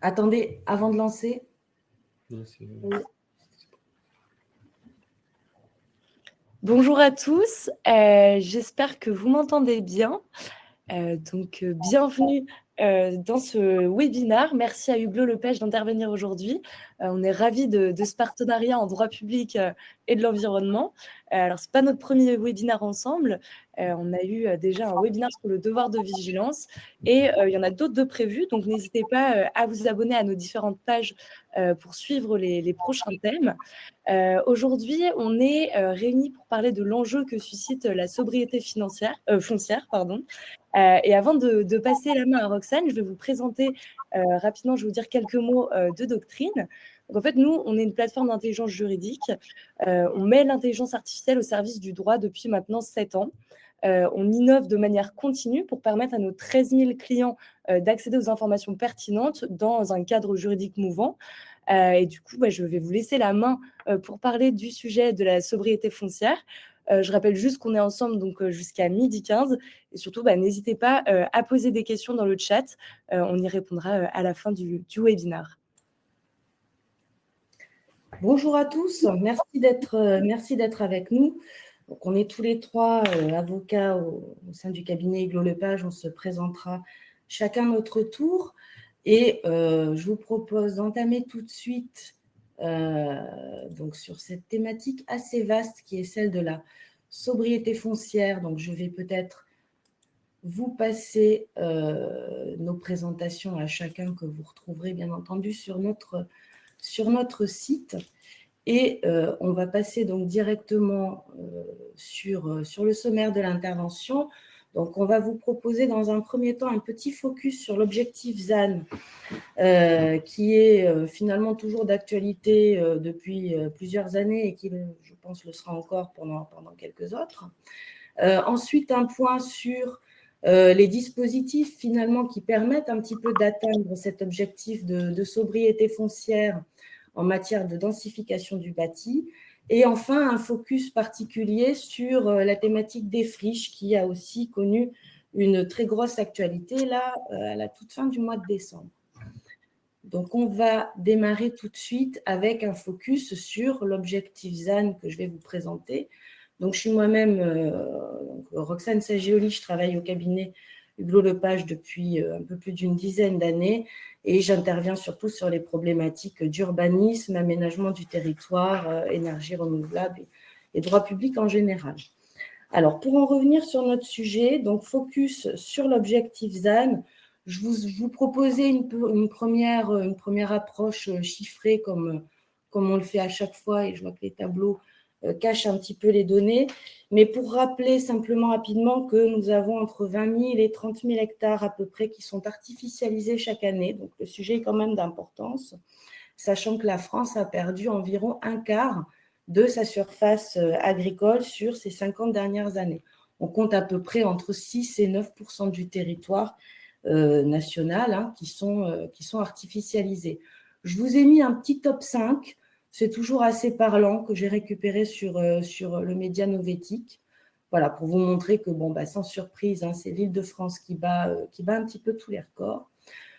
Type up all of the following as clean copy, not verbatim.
Attendez, avant de lancer. Bonjour à tous, j'espère que vous m'entendez bien. Bienvenue dans ce webinaire. Merci à Hublot Lepage d'intervenir aujourd'hui. On est ravis de ce partenariat en droit public et de l'environnement. Alors, ce n'est pas notre premier webinaire ensemble. On a eu déjà un webinaire sur le devoir de vigilance et il y en a d'autres de prévus. Donc, n'hésitez pas à vous abonner à nos différentes pages pour suivre les prochains thèmes. Aujourd'hui, on est réunis pour parler de l'enjeu que suscite la sobriété foncière. Et avant de passer la main à Roxane, je vais vous présenter rapidement, je vais vous dire quelques mots de doctrine. Donc, en fait, nous, on est une plateforme d'intelligence juridique. On met l'intelligence artificielle au service du droit depuis maintenant 7 ans. On innove de manière continue pour permettre à nos 13 000 clients d'accéder aux informations pertinentes dans un cadre juridique mouvant. Et du coup, je vais vous laisser la main pour parler du sujet de la sobriété foncière. Je rappelle juste qu'on est ensemble donc jusqu'à 12h15 et surtout n'hésitez pas à poser des questions dans le chat, on y répondra à la fin du webinaire. Bonjour à tous, merci d'être avec nous. Donc, on est tous les trois avocats au sein du cabinet Hublot Lepage, on se présentera chacun notre tour et je vous propose d'entamer tout de suite donc sur cette thématique assez vaste qui est celle de la sobriété foncière. Donc, je vais peut-être vous passer nos présentations à chacun que vous retrouverez bien entendu sur notre site. Et on va passer donc directement sur le sommaire de l'intervention. Donc, on va vous proposer dans un premier temps un petit focus sur l'objectif ZAN, qui est finalement toujours d'actualité depuis plusieurs années et qui, je pense, le sera encore pendant quelques autres. Ensuite, un point sur les dispositifs finalement qui permettent un petit peu d'atteindre cet objectif de sobriété foncière en matière de densification du bâti. Et enfin, un focus particulier sur la thématique des friches qui a aussi connu une très grosse actualité là, à la toute fin du mois de décembre. Donc, on va démarrer tout de suite avec un focus sur l'objectif ZAN que je vais vous présenter. Donc, je suis moi-même Roxane Sagioli, je travaille au cabinet Hublot Lepage depuis un peu plus d'une dizaine d'années et j'interviens surtout sur les problématiques d'urbanisme, aménagement du territoire, énergie renouvelable et droit public en général. Alors, pour en revenir sur notre sujet, donc focus sur l'objectif ZAN, je vous proposais une première approche chiffrée comme on le fait à chaque fois et je vois que les tableaux cachent un petit peu les données. Mais pour rappeler simplement rapidement que nous avons entre 20 000 et 30 000 hectares à peu près qui sont artificialisés chaque année. Donc, le sujet est quand même d'importance, sachant que la France a perdu environ un quart de sa surface agricole sur ces 50 dernières années. On compte à peu près entre 6 et 9% du territoire national qui sont artificialisés. Je vous ai mis un petit top 5, c'est toujours assez parlant, que j'ai récupéré sur le média Novétique. Voilà, pour vous montrer que, sans surprise, c'est l'Île-de-France qui bat un petit peu tous les records,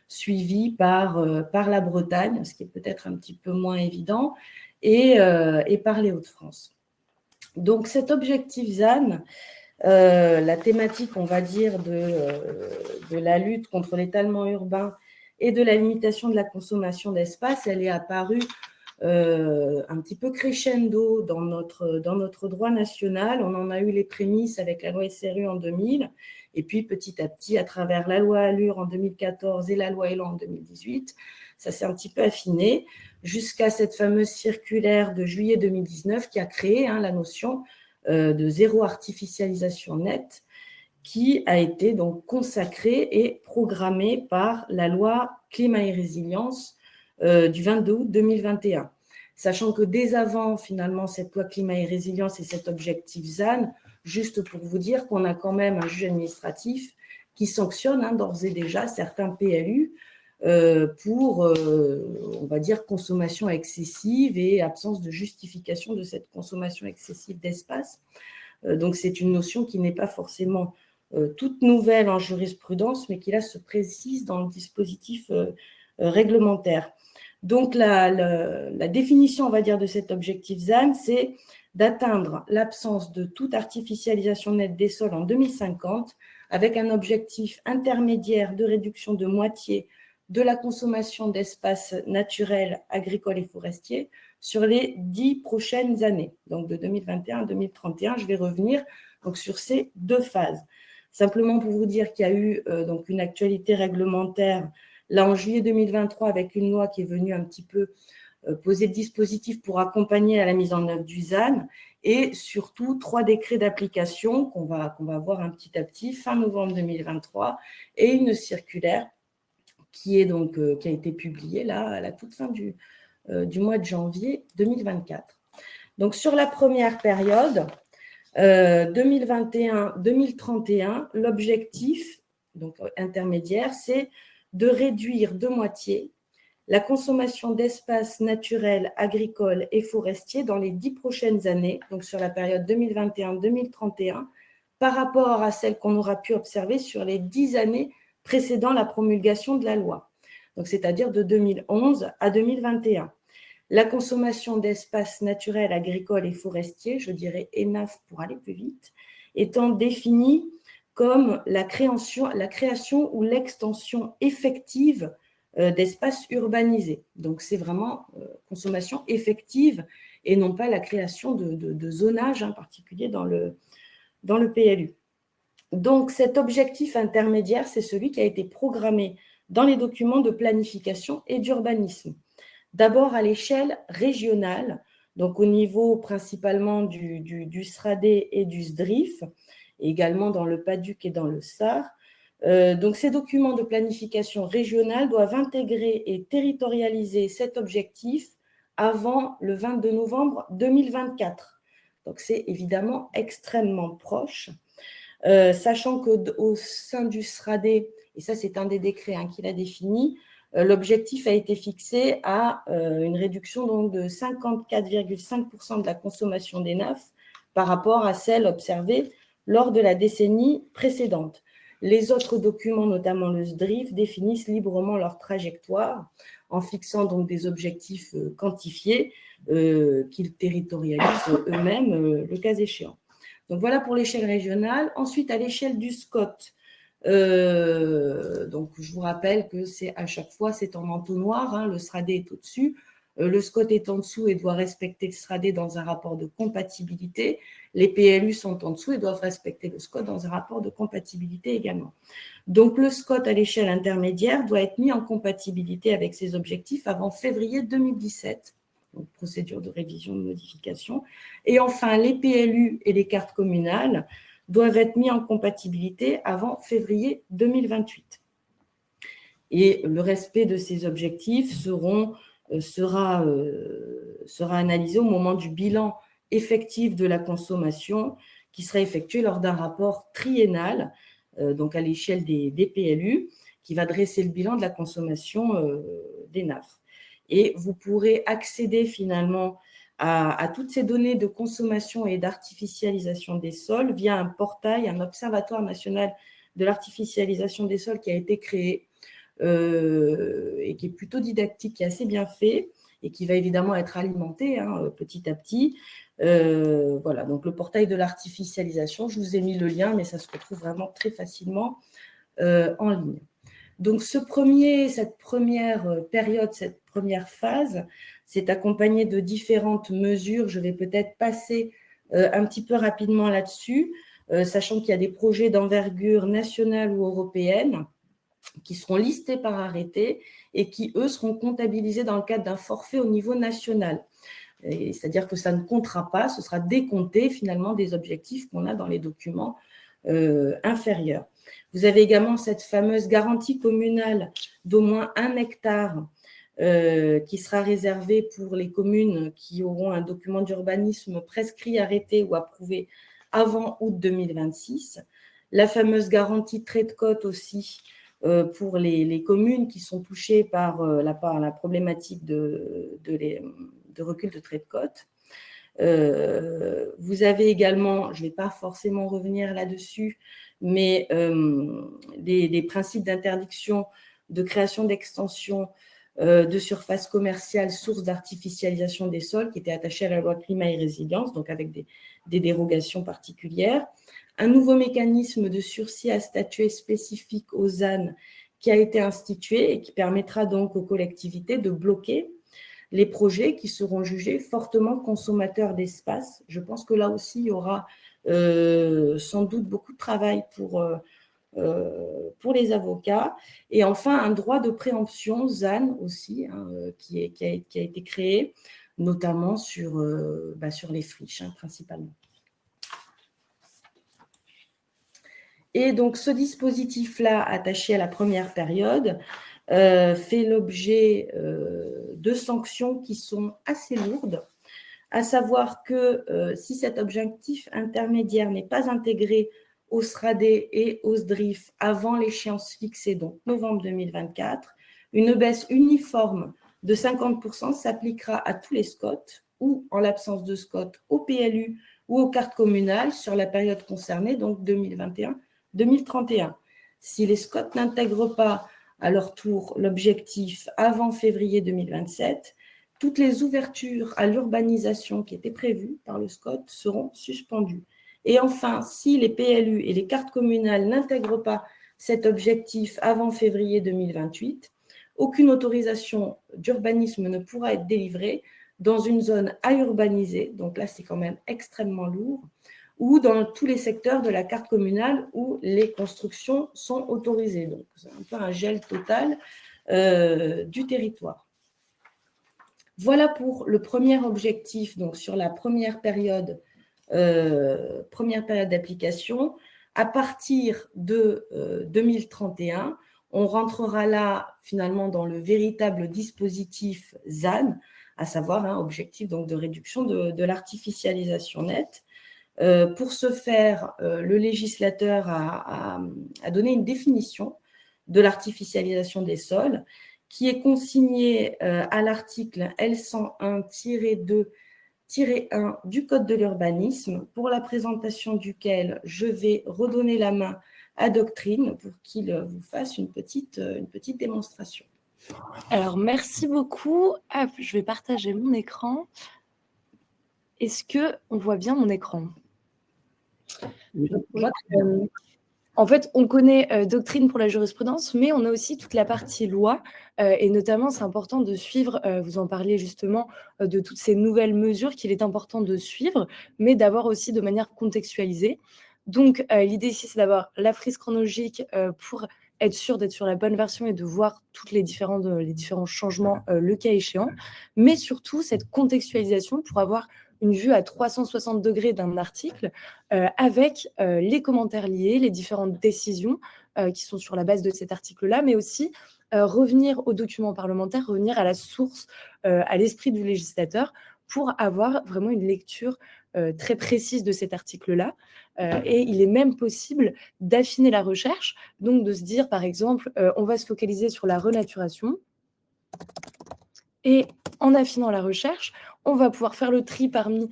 suivi par la Bretagne, ce qui est peut-être un petit peu moins évident, et par les Hauts-de-France. Donc, cet objectif ZAN, la thématique, on va dire, de la lutte contre l'étalement urbain et de la limitation de la consommation d'espace, elle est apparue un petit peu crescendo dans notre droit national. On en a eu les prémices avec la loi SRU en 2000, et puis petit à petit, à travers la loi Allure en 2014 et la loi Elan en 2018, ça s'est un petit peu affiné jusqu'à cette fameuse circulaire de juillet 2019 qui a créé la notion de zéro artificialisation nette, qui a été donc consacrée et programmée par la loi Climat et Résilience du 22 août 2021. Sachant que dès avant, finalement, cette loi Climat et Résilience et cet objectif ZAN, juste pour vous dire qu'on a quand même un juge administratif qui sanctionne d'ores et déjà certains PLU pour, on va dire, consommation excessive et absence de justification de cette consommation excessive d'espace. Donc, c'est une notion qui n'est pas forcément toute nouvelle en jurisprudence, mais qui là se précise dans le dispositif réglementaires. Donc, la définition, on va dire, de cet objectif ZAN, c'est d'atteindre l'absence de toute artificialisation nette des sols en 2050, avec un objectif intermédiaire de réduction de moitié de la consommation d'espaces naturels, agricoles et forestiers sur les 10 prochaines années, donc de 2021 à 2031. Je vais revenir donc, sur ces 2 phases. Simplement pour vous dire qu'il y a eu donc une actualité réglementaire là en juillet 2023 avec une loi qui est venue un petit peu poser le dispositif pour accompagner à la mise en œuvre du ZAN et surtout 3 décrets d'application qu'on va voir un petit à petit fin novembre 2023 et une circulaire qui a été publiée là à la toute fin du mois de janvier 2024. Donc sur la première période, 2021-2031, l'objectif donc intermédiaire, c'est de réduire de moitié la consommation d'espaces naturels, agricoles et forestiers dans les 10 prochaines années, donc sur la période 2021-2031, par rapport à celle qu'on aura pu observer sur les 10 années précédant la promulgation de la loi, donc c'est-à-dire de 2011 à 2021. La consommation d'espaces naturels, agricoles et forestiers, je dirais ENAF pour aller plus vite, étant définie comme la création ou l'extension effective d'espaces urbanisés. Donc, c'est vraiment consommation effective et non pas la création de zonage en particulier dans le PLU. Donc, cet objectif intermédiaire, c'est celui qui a été programmé dans les documents de planification et d'urbanisme. D'abord à l'échelle régionale, donc au niveau principalement du SRADE et du SDRIF, et également dans le PADUC et dans le SAR. Donc ces documents de planification régionale doivent intégrer et territorialiser cet objectif avant le 22 novembre 2024. Donc c'est évidemment extrêmement proche, sachant qu'au sein du SRADE, et ça c'est un des décrets qui l'a défini, l'objectif a été fixé à une réduction donc, de 54,5% de la consommation d'ENAF par rapport à celle observée lors de la décennie précédente. Les autres documents, notamment le SDRIF, définissent librement leur trajectoire en fixant donc des objectifs quantifiés qu'ils territorialisent eux-mêmes le cas échéant. Donc voilà pour l'échelle régionale. Ensuite, à l'échelle du SCOT, donc je vous rappelle que c'est à chaque fois c'est en entonnoir, le SRADE est au-dessus, le SCOT est en dessous et doit respecter le SRADE dans un rapport de compatibilité. Les PLU sont en dessous et doivent respecter le SCOT dans un rapport de compatibilité également. Donc le SCOT à l'échelle intermédiaire doit être mis en compatibilité avec ses objectifs avant février 2017. Donc procédure de révision de modification. Et enfin, les PLU et les cartes communales doivent être mis en compatibilité avant février 2028. Et le respect de ces objectifs sera analysé au moment du bilan effectif de la consommation qui sera effectué lors d'un rapport triennal, donc à l'échelle des PLU, qui va dresser le bilan de la consommation des NAF. Et vous pourrez accéder finalement à toutes ces données de consommation et d'artificialisation des sols via un portail, un observatoire national de l'artificialisation des sols qui a été créé et qui est plutôt didactique, qui est assez bien fait et qui va évidemment être alimenté petit à petit. Voilà, donc le portail de l'artificialisation, je vous ai mis le lien, mais ça se retrouve vraiment très facilement en ligne. Donc cette première période, cette première phase, c'est accompagné de différentes mesures. Je vais peut-être passer un petit peu rapidement là-dessus, sachant qu'il y a des projets d'envergure nationale ou européenne qui seront listés par arrêté et qui, eux, seront comptabilisés dans le cadre d'un forfait au niveau national. C'est-à-dire que ça ne comptera pas, ce sera décompté finalement des objectifs qu'on a dans les documents inférieurs. Vous avez également cette fameuse garantie communale d'au moins 1 hectare qui sera réservée pour les communes qui auront un document d'urbanisme prescrit, arrêté ou approuvé avant août 2026. La fameuse garantie de trait de côte aussi pour les communes qui sont touchées par la problématique de recul de trait de côte. Vous avez également, je ne vais pas forcément revenir là-dessus, mais des principes d'interdiction de création d'extensions de surface commerciale, source d'artificialisation des sols, qui était attaché à la loi climat et résilience, donc avec des dérogations particulières. Un nouveau mécanisme de sursis à statuer spécifique aux ZAN qui a été institué et qui permettra donc aux collectivités de bloquer les projets qui seront jugés fortement consommateurs d'espace. Je pense que là aussi, il y aura sans doute beaucoup de travail pour les avocats. Et enfin, un droit de préemption, ZAN aussi, qui a été créé, notamment sur les friches, principalement. Et donc, ce dispositif-là, attaché à la première période, fait l'objet de sanctions qui sont assez lourdes, à savoir que si cet objectif intermédiaire n'est pas intégré au SRADE et au SDRIF avant l'échéance fixée, donc novembre 2024, une baisse uniforme de 50% s'appliquera à tous les SCOT ou, en l'absence de SCOT, au PLU ou aux cartes communales sur la période concernée, donc 2021-2031. Si les SCOT n'intègrent pas à leur tour l'objectif avant février 2027, toutes les ouvertures à l'urbanisation qui étaient prévues par le SCOT seront suspendues. Et enfin, si les PLU et les cartes communales n'intègrent pas cet objectif avant février 2028, aucune autorisation d'urbanisme ne pourra être délivrée dans une zone à urbaniser, donc là c'est quand même extrêmement lourd, ou dans tous les secteurs de la carte communale où les constructions sont autorisées. Donc c'est un peu un gel total du territoire. Voilà pour le premier objectif, donc sur la première période d'application. À partir de 2031, on rentrera là finalement dans le véritable dispositif ZAN, à savoir objectif donc de réduction de l'artificialisation nette. Pour ce faire, le législateur a donné une définition de l'artificialisation des sols qui est consignée à l'article L101-2-1 du Code de l'urbanisme, pour la présentation duquel je vais redonner la main à Doctrine pour qu'il vous fasse une petite démonstration. Alors, merci beaucoup. Hop, je vais partager mon écran. Est-ce qu'on voit bien mon écran ? En fait, on connaît Doctrine pour la jurisprudence, mais on a aussi toute la partie loi. Et notamment, c'est important de suivre, vous en parliez justement, de toutes ces nouvelles mesures qu'il est important de suivre, mais d'avoir aussi de manière contextualisée. Donc, l'idée ici, c'est d'avoir la frise chronologique pour être sûr d'être sur la bonne version et de voir tous les différents changements, le cas échéant. Mais surtout, cette contextualisation pour avoir une vue à 360 degrés d'un article avec les commentaires liés, les différentes décisions qui sont sur la base de cet article-là, mais aussi revenir aux documents parlementaires, revenir à la source, à l'esprit du législateur pour avoir vraiment une lecture très précise de cet article-là. Et il est même possible d'affiner la recherche, donc de se dire, par exemple, on va se focaliser sur la renaturation. Et en affinant la recherche, on va pouvoir faire le tri parmi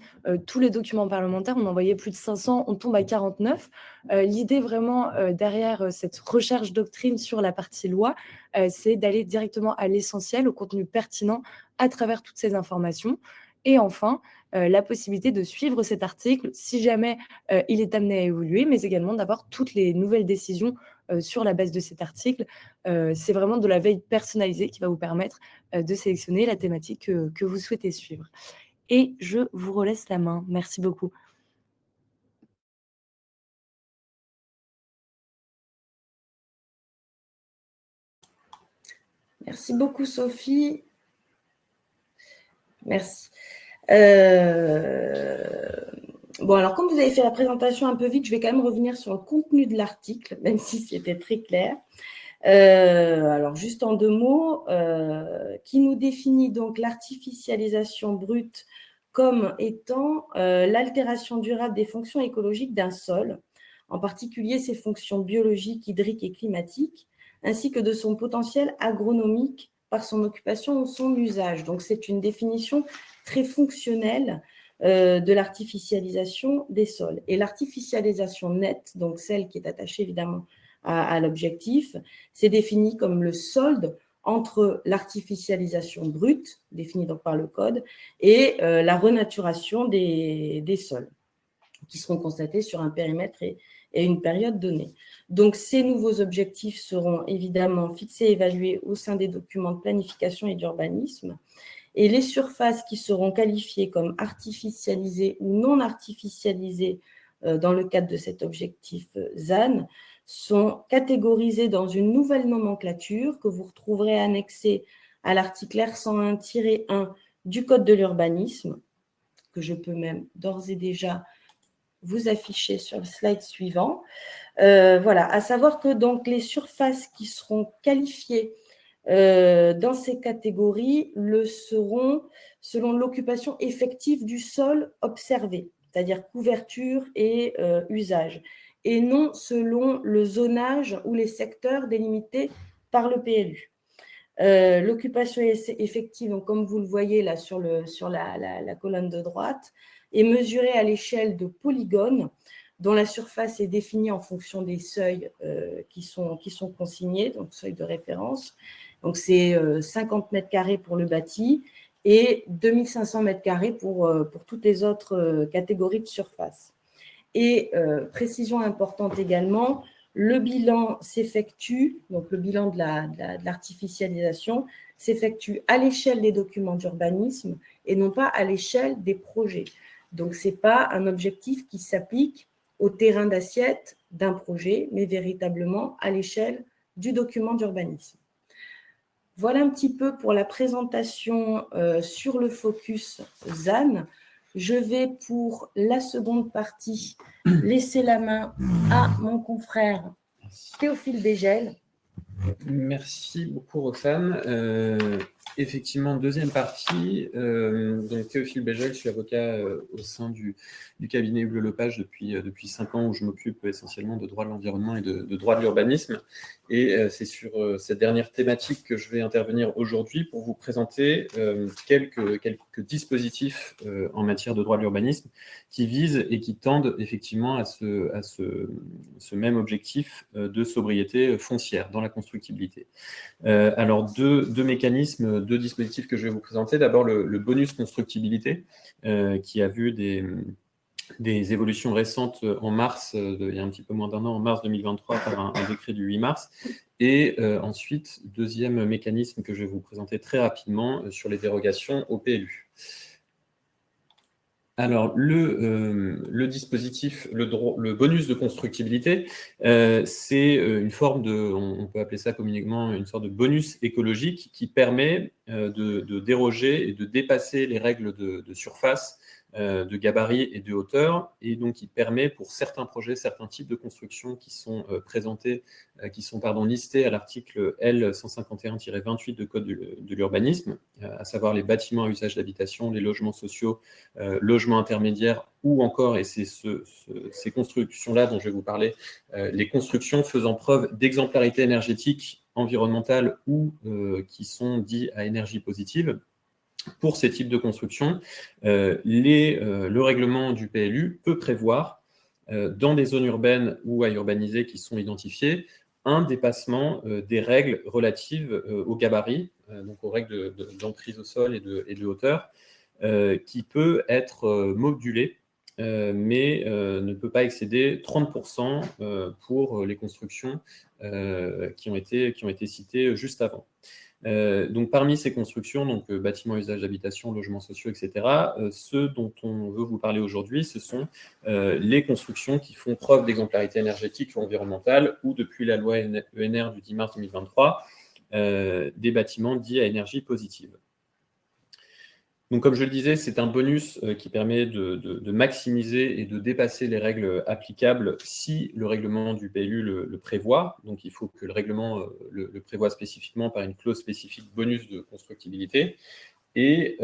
tous les documents parlementaires. On en voyait plus de 500, on tombe à 49. L'idée vraiment derrière cette recherche doctrine sur la partie loi, c'est d'aller directement à l'essentiel, au contenu pertinent à travers toutes ces informations. Et enfin, la possibilité de suivre cet article si jamais il est amené à évoluer, mais également d'avoir toutes les nouvelles décisions sur la base de cet article. C'est vraiment de la veille personnalisée qui va vous permettre de sélectionner la thématique que vous souhaitez suivre. Et je vous relaisse la main. Merci beaucoup. Merci beaucoup, Sophie. Merci. Bon, alors, comme vous avez fait la présentation un peu vite, je vais quand même revenir sur le contenu de l'article, même si c'était très clair. Alors, juste en 2 mots, qui nous définit donc l'artificialisation brute comme étant l'altération durable des fonctions écologiques d'un sol, en particulier ses fonctions biologiques, hydriques et climatiques, ainsi que de son potentiel agronomique par son occupation ou son usage. Donc, c'est une définition très fonctionnelle de l'artificialisation des sols. Et l'artificialisation nette, donc celle qui est attachée évidemment à l'objectif. C'est défini comme le solde entre l'artificialisation brute, définie donc par le code, et la renaturation des sols, qui seront constatés sur un périmètre et une période donnée. Donc, ces nouveaux objectifs seront évidemment fixés et évalués au sein des documents de planification et d'urbanisme. Et les surfaces qui seront qualifiées comme artificialisées ou non artificialisées dans le cadre de cet objectif ZAN sont catégorisées dans une nouvelle nomenclature que vous retrouverez annexée à l'article R101-1 du Code de l'urbanisme, que je peux même d'ores et déjà vous afficher sur le slide suivant. Voilà, à savoir que donc les surfaces qui seront qualifiées dans ces catégories le seront selon l'occupation effective du sol observé, c'est-à-dire couverture et usage, et non selon le zonage ou les secteurs délimités par le PLU. L'occupation effective, donc, comme vous le voyez là sur la colonne de droite, est mesurée à l'échelle de polygones dont la surface est définie en fonction des seuils qui sont consignés, donc seuil de référence. Donc, c'est 50 mètres carrés pour le bâti et 2500 mètres carrés pour toutes les autres catégories de surface. Et précision importante également, le bilan s'effectue, donc le bilan de l'artificialisation s'effectue à l'échelle des documents d'urbanisme et non pas à l'échelle des projets. Donc, ce n'est pas un objectif qui s'applique au terrain d'assiette d'un projet, mais véritablement à l'échelle du document d'urbanisme. Voilà un petit peu pour la présentation sur le focus ZAN. Je vais, pour la seconde partie, laisser la main à mon confrère Théophile Bégel. Merci beaucoup, Roxane. Effectivement, deuxième partie. Donc, Théophile Bégel, je suis avocat au sein du cabinet Hublot-Lepage depuis 5 ans, où je m'occupe essentiellement de droit de l'environnement et de droit de l'urbanisme. Et c'est sur cette dernière thématique que je vais intervenir aujourd'hui pour vous présenter quelques dispositifs en matière de droit de l'urbanisme qui visent et qui tendent effectivement à ce même objectif de sobriété foncière dans la constructibilité. Alors, deux mécanismes, deux dispositifs que je vais vous présenter. D'abord, le bonus constructibilité, qui a vu des évolutions récentes en mars, il y a un petit peu moins d'un an, en mars 2023, par un décret du 8 mars. Et ensuite, deuxième mécanisme que je vais vous présenter très rapidement sur les dérogations au PLU. Alors, le dispositif, le bonus de constructibilité, c'est une forme on peut appeler ça communément une sorte de bonus écologique qui permet de déroger et de dépasser les règles de surface, de gabarit et de hauteur, et donc qui permet pour certains projets, certains types de constructions qui sont présentés, listés à l'article L151-28 de Code de l'urbanisme, à savoir les bâtiments à usage d'habitation, les logements sociaux, logements intermédiaires, ou encore, et c'est ces constructions-là dont je vais vous parler, les constructions faisant preuve d'exemplarité énergétique, environnementale ou qui sont dites à énergie positive. Pour ces types de constructions, le règlement du PLU peut prévoir, dans des zones urbaines ou à urbaniser qui sont identifiées, un dépassement des règles relatives au gabarit, donc aux règles d'emprise au sol et de hauteur, qui peut être modulé, mais ne peut pas excéder 30% pour les constructions qui ont été citées juste avant. Donc, parmi ces constructions, donc bâtiments à usage d'habitation, logements sociaux, etc., ceux dont on veut vous parler aujourd'hui, ce sont les constructions qui font preuve d'exemplarité énergétique ou environnementale, ou depuis la loi ENR du 10 mars 2023, des bâtiments dits à énergie positive. Donc, comme je le disais, c'est un bonus qui permet de maximiser et de dépasser les règles applicables si le règlement du PLU le prévoit. Donc, il faut que le règlement le prévoie spécifiquement par une clause spécifique bonus de constructibilité. Et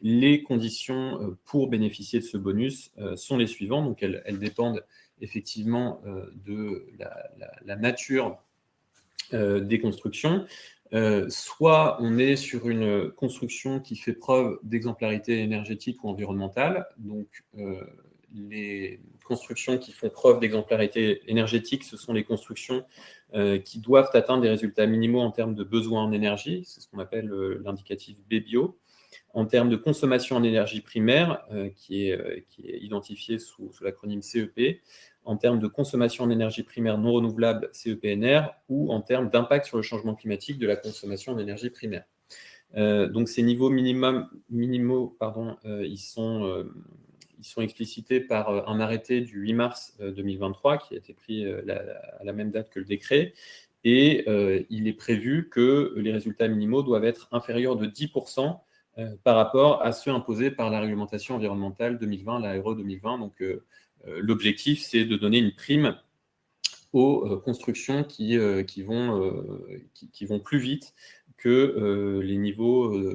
les conditions pour bénéficier de ce bonus sont les suivantes. Donc, elles dépendent effectivement de la nature des constructions. Soit on est sur une construction qui fait preuve d'exemplarité énergétique ou environnementale, donc les constructions qui font preuve d'exemplarité énergétique, ce sont les constructions qui doivent atteindre des résultats minimaux en termes de besoins en énergie, c'est ce qu'on appelle l'indicatif BBio. En termes de consommation en énergie primaire, qui est identifié sous l'acronyme CEP, en termes de consommation en énergie primaire non renouvelable, CEPNR, ou en termes d'impact sur le changement climatique de la consommation en énergie primaire. Donc ces niveaux minimaux, ils sont explicités par un arrêté du 8 mars 2023 qui a été pris à la même date que le décret. Et il est prévu que les résultats minimaux doivent être inférieurs de 10% par rapport à ceux imposés par la réglementation environnementale 2020, la RE 2020. Donc l'objectif, c'est de donner une prime aux constructions qui vont plus vite que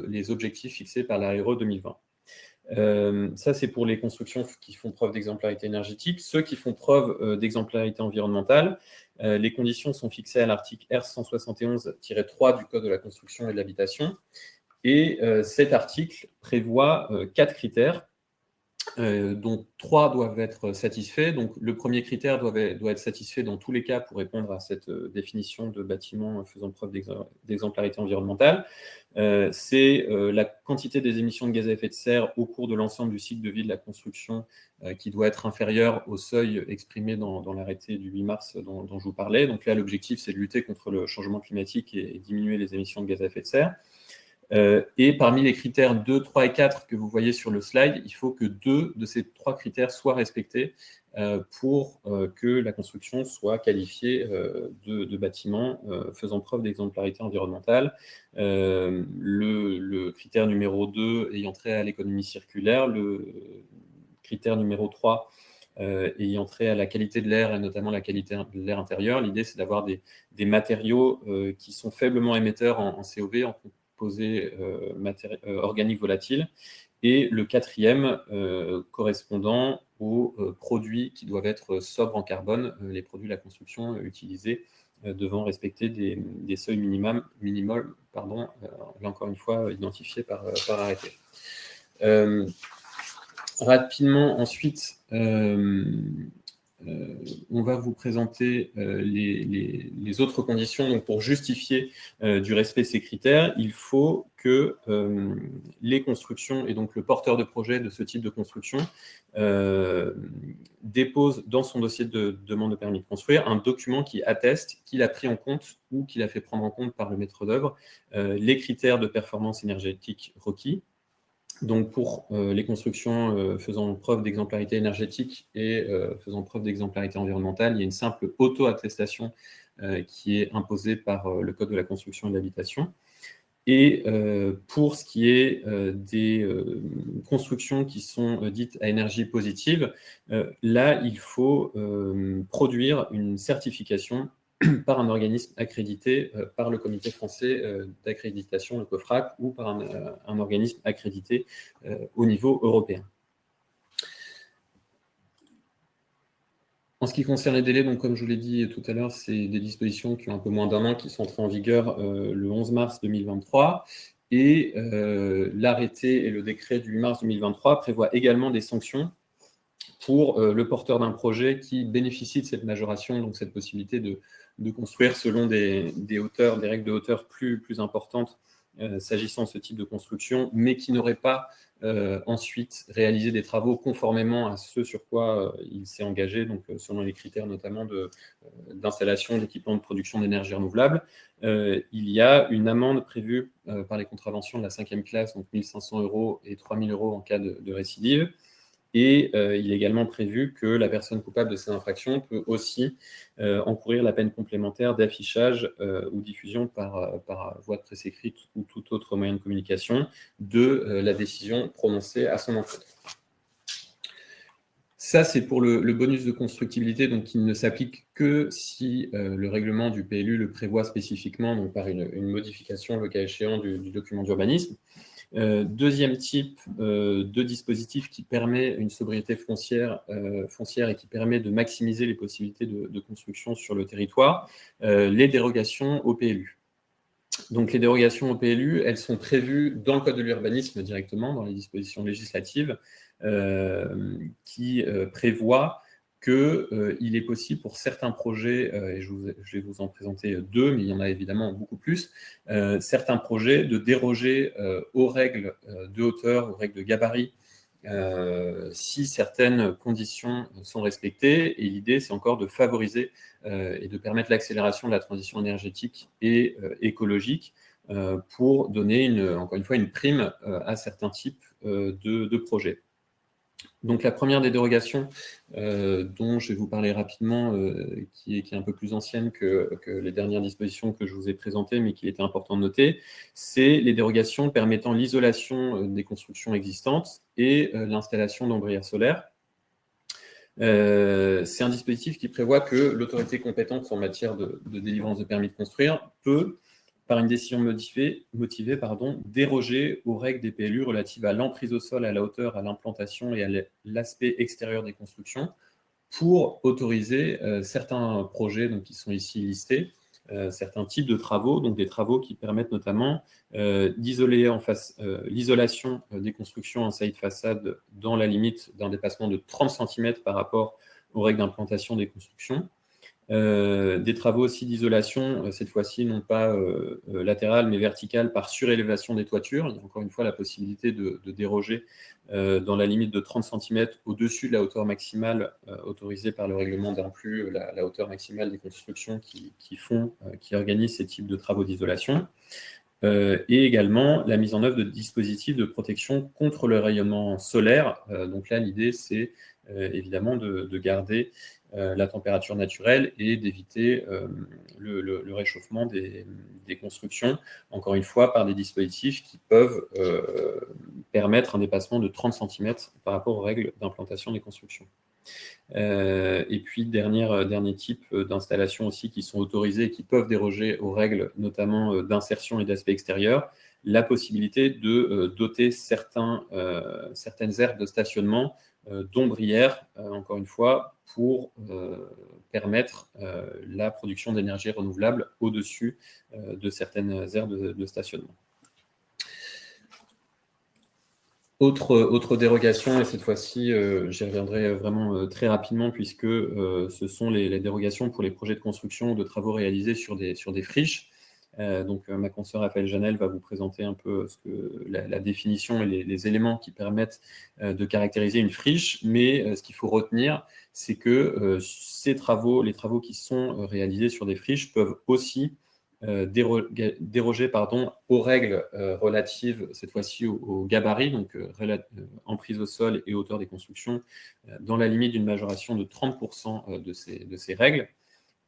les objectifs fixés par la RE 2020. Ça, c'est pour les constructions qui font preuve d'exemplarité énergétique. Ceux qui font preuve d'exemplarité environnementale, les conditions sont fixées à l'article R171-3 du Code de la construction et de l'habitation. Et cet article prévoit 4 critères, dont 3 doivent être satisfaits. Donc, le premier critère doit être satisfait dans tous les cas pour répondre à cette définition de bâtiment faisant preuve d'exemplarité environnementale. C'est la quantité des émissions de gaz à effet de serre au cours de l'ensemble du cycle de vie de la construction qui doit être inférieure au seuil exprimé dans l'arrêté du 8 mars dont je vous parlais. Donc là, l'objectif, c'est de lutter contre le changement climatique et diminuer les émissions de gaz à effet de serre. Et parmi les critères 2, 3 et 4 que vous voyez sur le slide, il faut que 2 de ces 3 critères soient respectés pour que la construction soit qualifiée de bâtiment faisant preuve d'exemplarité environnementale. Le critère numéro 2 ayant trait à l'économie circulaire, le critère numéro 3 ayant trait à la qualité de l'air et notamment la qualité de l'air intérieur. L'idée, c'est d'avoir des matériaux qui sont faiblement émetteurs en COV, en composés organiques volatiles. Et le 4e correspondant aux produits qui doivent être sobres en carbone, les produits de la construction utilisés devant respecter des seuils minimums, là encore une fois identifiés par arrêté. Rapidement, ensuite, on va vous présenter les autres conditions. Donc, pour justifier du respect de ces critères, il faut que les constructions, et donc le porteur de projet de ce type de construction, dépose dans son dossier de demande de permis de construire un document qui atteste qu'il a pris en compte ou qu'il a fait prendre en compte par le maître d'œuvre les critères de performance énergétique requis. Donc, pour les constructions faisant preuve d'exemplarité énergétique et faisant preuve d'exemplarité environnementale, il y a une simple auto-attestation qui est imposée par le Code de la construction et de l'habitation. Et pour ce qui est des constructions qui sont dites à énergie positive, là, il faut produire une certification par un organisme accrédité par le Comité français d'accréditation, le COFRAC, ou par un organisme accrédité au niveau européen. En ce qui concerne les délais, donc, comme je vous l'ai dit tout à l'heure, c'est des dispositions qui ont un peu moins d'1 an, qui sont entrées en vigueur le 11 mars 2023. Et l'arrêté et le décret du 8 mars 2023 prévoient également des sanctions pour le porteur d'un projet qui bénéficie de cette majoration, donc cette possibilité de construire selon des hauteurs, des règles de hauteur plus importantes s'agissant de ce type de construction, mais qui n'aurait pas ensuite réalisé des travaux conformément à ce sur quoi il s'est engagé, donc selon les critères notamment d'installation d'équipements de production d'énergie renouvelable. Il y a une amende prévue par les contraventions de la 5e classe, donc 1 500 € et 3 000 € en cas de récidive. Et il est également prévu que la personne coupable de ces infractions peut aussi encourir la peine complémentaire d'affichage ou diffusion par voie de presse écrite ou tout autre moyen de communication de la décision prononcée à son encontre. Ça, c'est pour le bonus de constructibilité, donc il ne s'applique que si le règlement du PLU le prévoit spécifiquement, donc par une modification, le cas échéant, du document d'urbanisme. Deuxième type de dispositif qui permet une sobriété foncière et qui permet de maximiser les possibilités de construction sur le territoire, les dérogations au PLU. Donc les dérogations au PLU, elles sont prévues dans le Code de l'urbanisme directement, dans les dispositions législatives, qui prévoit qu'il est possible pour certains projets, et je vais vous en présenter 2, mais il y en a évidemment beaucoup plus, certains projets de déroger aux règles de hauteur, aux règles de gabarit, si certaines conditions sont respectées. Et l'idée, c'est encore de favoriser et de permettre l'accélération de la transition énergétique et écologique pour donner, encore une fois, une prime à certains types de projets. Donc la première des dérogations dont je vais vous parler rapidement, qui est un peu plus ancienne que les dernières dispositions que je vous ai présentées, mais qu'il était important de noter, c'est les dérogations permettant l'isolation des constructions existantes et l'installation d'ombrières solaires. C'est un dispositif qui prévoit que l'autorité compétente en matière de délivrance de permis de construire peut, par une décision motivée, déroger aux règles des PLU relatives à l'emprise au sol, à la hauteur, à l'implantation et à l'aspect extérieur des constructions pour autoriser certains projets donc, qui sont ici listés, certains types de travaux, donc des travaux qui permettent notamment d'isoler l'isolation des constructions en saillie de façade dans la limite d'un dépassement de 30 cm par rapport aux règles d'implantation des constructions. Des travaux aussi d'isolation, cette fois-ci non pas latérale mais verticale par surélévation des toitures. Il y a encore une fois la possibilité de déroger dans la limite de 30 cm au-dessus de la hauteur maximale autorisée par le règlement d'Inplus, la hauteur maximale des constructions qui organisent ces types de travaux d'isolation. Et également la mise en œuvre de dispositifs de protection contre le rayonnement solaire. Donc là, l'idée, c'est évidemment de garder la température naturelle et d'éviter le réchauffement des constructions, encore une fois, par des dispositifs qui peuvent permettre un dépassement de 30 cm par rapport aux règles d'implantation des constructions. Et puis, dernier type d'installations aussi qui sont autorisées et qui peuvent déroger aux règles, notamment d'insertion et d'aspect extérieur, la possibilité de doter certaines aires de stationnement d'ombrières, encore une fois, pour permettre la production d'énergie renouvelable au-dessus de certaines aires de stationnement. Autre dérogation, et cette fois-ci, j'y reviendrai vraiment très rapidement, puisque ce sont les dérogations pour les projets de construction ou de travaux réalisés sur des friches. Donc, ma consoeur Raphaël Janel va vous présenter un peu la définition et les éléments qui permettent de caractériser une friche. Mais ce qu'il faut retenir, c'est que les travaux qui sont réalisés sur des friches peuvent aussi déroger aux règles relatives, cette fois-ci au gabarit, donc emprise au sol et hauteur des constructions, dans la limite d'une majoration de 30% de ces règles.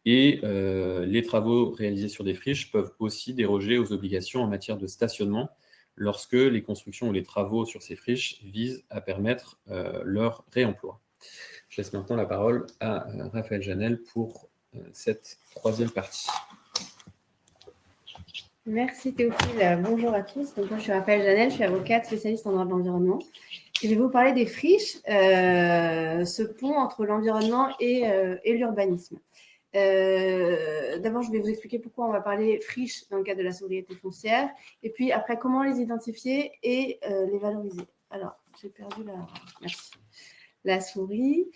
Et les travaux réalisés sur des friches peuvent aussi déroger aux obligations en matière de stationnement lorsque les constructions ou les travaux sur ces friches visent à permettre leur réemploi. Je laisse maintenant la parole à Raphaël Janel pour cette troisième partie. Merci Théophile. Bonjour à tous. Donc, moi, je suis Raphaël Janel, je suis avocate spécialiste en droit de l'environnement. Je vais vous parler des friches, ce pont entre l'environnement et l'urbanisme. D'abord, je vais vous expliquer pourquoi on va parler friches dans le cadre de la sobriété foncière, et puis après, comment les identifier et les valoriser. Alors, j'ai perdu la souris.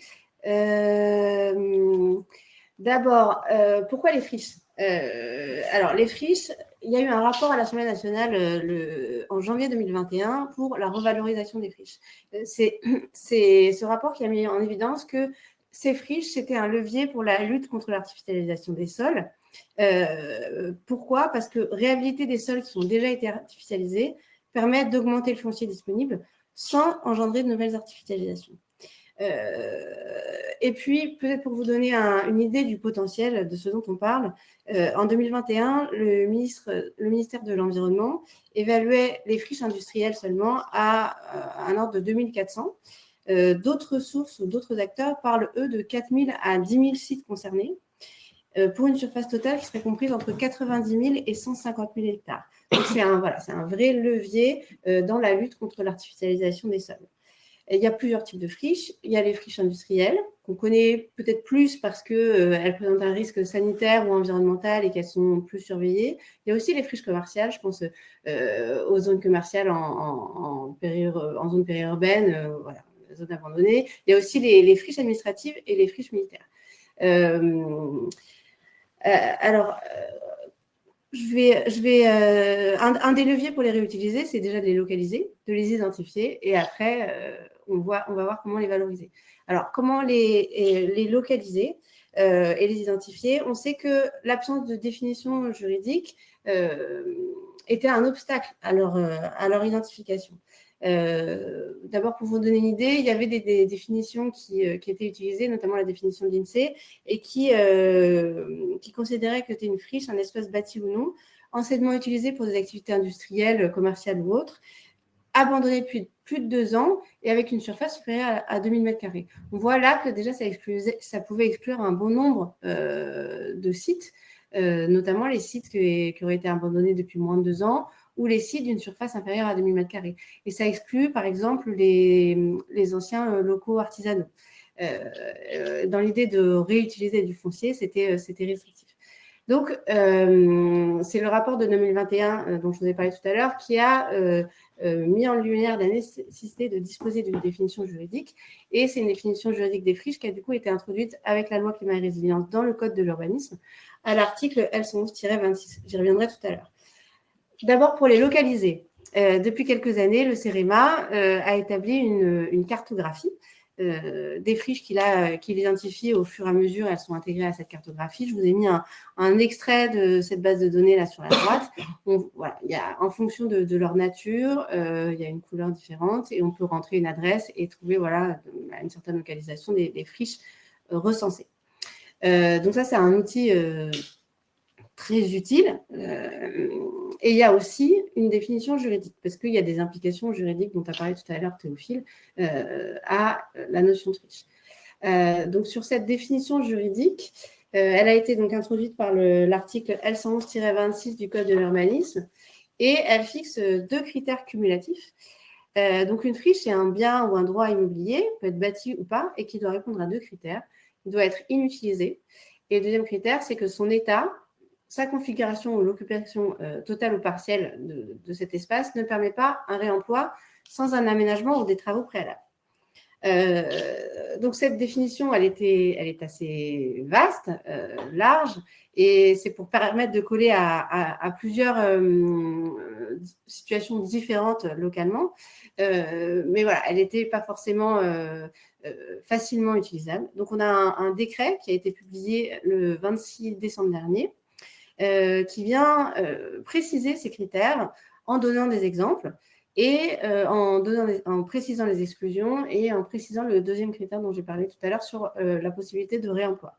D'abord, pourquoi les friches ? Alors, les friches, il y a eu un rapport à l'Assemblée nationale en janvier 2021 pour la revalorisation des friches. C'est ce rapport qui a mis en évidence que ces friches, c'était un levier pour la lutte contre l'artificialisation des sols. Pourquoi ? Parce que réhabiliter des sols qui ont déjà été artificialisés permet d'augmenter le foncier disponible sans engendrer de nouvelles artificialisations. Et puis, peut-être pour vous donner une idée du potentiel de ce dont on parle, en 2021, le ministère de l'Environnement évaluait les friches industrielles seulement à un ordre de 2400. D'autres sources ou d'autres acteurs parlent, eux, de 4000 à 10 000 sites concernés, pour une surface totale qui serait comprise entre 90 000 et 150 000 hectares. Donc, c'est un vrai levier dans la lutte contre l'artificialisation des sols. Il y a plusieurs types de friches. Il y a les friches industrielles, qu'on connaît peut-être plus parce qu'elles présentent un risque sanitaire ou environnemental et qu'elles sont plus surveillées. Il y a aussi les friches commerciales, je pense aux zones commerciales en zone périurbaine. Voilà. zones abandonnées. Il y a aussi les friches administratives et les friches militaires. Un des leviers pour les réutiliser, c'est déjà de les localiser, de les identifier, et après, on va voir comment les valoriser. Alors, comment les localiser et les identifier? On sait que l'absence de définition juridique était un obstacle à leur identification. D'abord, pour vous donner une idée, il y avait des définitions qui étaient utilisées, notamment la définition de l'INSEE, et qui considérait que c'était une friche, un espace bâti ou non, anciennement utilisé pour des activités industrielles, commerciales ou autres, abandonné depuis plus de 2 ans et avec une surface supérieure à 2000 m². On voit là que déjà, ça pouvait exclure un bon nombre de sites, notamment les sites qui auraient été abandonnés depuis moins de 2 ans, ou les sites d'une surface inférieure à 2000 m². Et ça exclut, par exemple, les anciens locaux artisanaux. Dans l'idée de réutiliser du foncier, c'était restrictif. Donc, c'est le rapport de 2021 dont je vous ai parlé tout à l'heure qui a mis en lumière la nécessité de disposer d'une définition juridique. Et c'est une définition juridique des friches qui a du coup été introduite avec la loi climat et résilience dans le code de l'urbanisme à l'article L111-26. J'y reviendrai tout à l'heure. D'abord, pour les localiser, depuis quelques années, le CEREMA a établi une cartographie des friches qu'il identifie au fur et à mesure. Elles sont intégrées à cette cartographie. Je vous ai mis un extrait de cette base de données là sur la droite. Voilà, en fonction de leur nature, il y a une couleur différente et on peut rentrer une adresse et trouver une certaine localisation des friches recensées. Donc ça, c'est un outil très utile. Et il y a aussi une définition juridique, parce qu'il y a des implications juridiques dont tu as parlé tout à l'heure, Théophile, à la notion de friche. Donc, sur cette définition juridique, elle a été donc introduite par l'article L111-26 du Code de l'urbanisme, et elle fixe 2 critères cumulatifs. Donc, une friche, c'est un bien ou un droit immobilier, peut être bâti ou pas, et qui doit répondre à 2 critères. Il doit être inutilisé. Et le deuxième critère, c'est que son état, sa configuration ou l'occupation totale ou partielle de cet espace ne permet pas un réemploi sans un aménagement ou des travaux préalables. Donc cette définition, elle est assez vaste, large, et c'est pour permettre de coller à plusieurs situations différentes localement. Mais voilà, elle n'était pas forcément facilement utilisable. Donc on a un décret qui a été publié le 26 décembre dernier, qui vient préciser ces critères en donnant des exemples et en précisant les exclusions et en précisant le deuxième critère dont j'ai parlé tout à l'heure sur la possibilité de réemploi.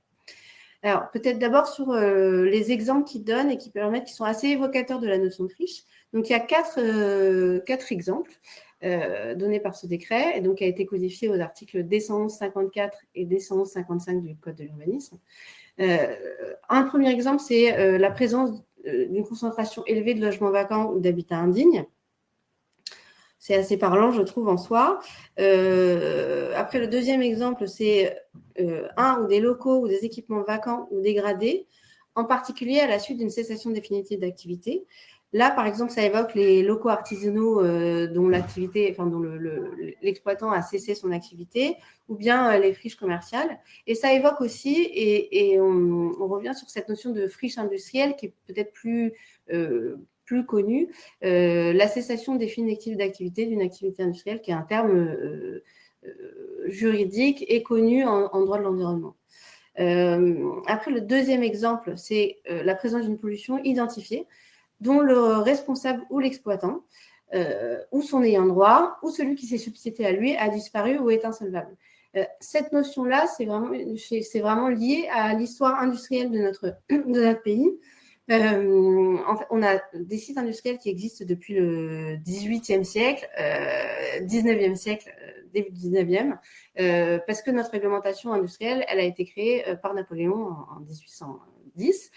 Alors, peut-être d'abord sur les exemples qu'ils donnent et qui sont assez évocateurs de la notion de friche. Donc, il y a 4 exemples donnés par ce décret et donc qui a été codifié aux articles D111-54 et D111-55 du Code de l'urbanisme. Un premier exemple, c'est la présence d'une concentration élevée de logements vacants ou d'habitats indignes. C'est assez parlant, je trouve, en soi. Après, le deuxième exemple, c'est un ou des locaux ou des équipements vacants ou dégradés, en particulier à la suite d'une cessation définitive d'activité. Là, par exemple, ça évoque les locaux artisanaux dont l'exploitant a cessé son activité, ou bien les friches commerciales. Et ça évoque aussi, et on revient sur cette notion de friche industrielle qui est peut-être plus connue, la cessation définitive d'activité d'une activité industrielle, qui est un terme juridique et connu en droit de l'environnement. Après, le deuxième exemple, c'est la présence d'une pollution identifiée, dont le responsable ou l'exploitant, ou son ayant droit, ou celui qui s'est substitué à lui a disparu ou est insolvable. Cette notion-là, c'est vraiment lié à l'histoire industrielle de notre pays. En fait, on a des sites industriels qui existent depuis le XVIIIe siècle, XIXe siècle, début XIXe, parce que notre réglementation industrielle, elle a été créée par Napoléon en 1810.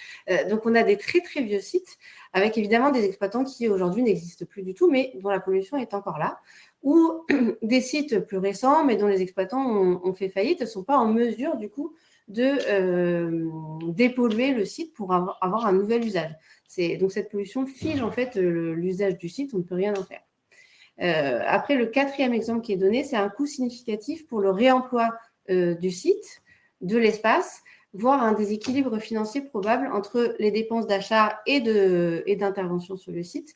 Donc, on a des très, très vieux sites avec évidemment des exploitants qui aujourd'hui n'existent plus du tout, mais dont la pollution est encore là, ou des sites plus récents, mais dont les exploitants ont fait faillite, ne sont pas en mesure, du coup, de dépolluer le site pour avoir un nouvel usage. Donc, cette pollution fige en fait l'usage du site, on ne peut rien en faire. Après, le 4e exemple qui est donné, c'est un coût significatif pour le réemploi du site, de l'espace, voire un déséquilibre financier probable entre les dépenses d'achat et d'intervention sur le site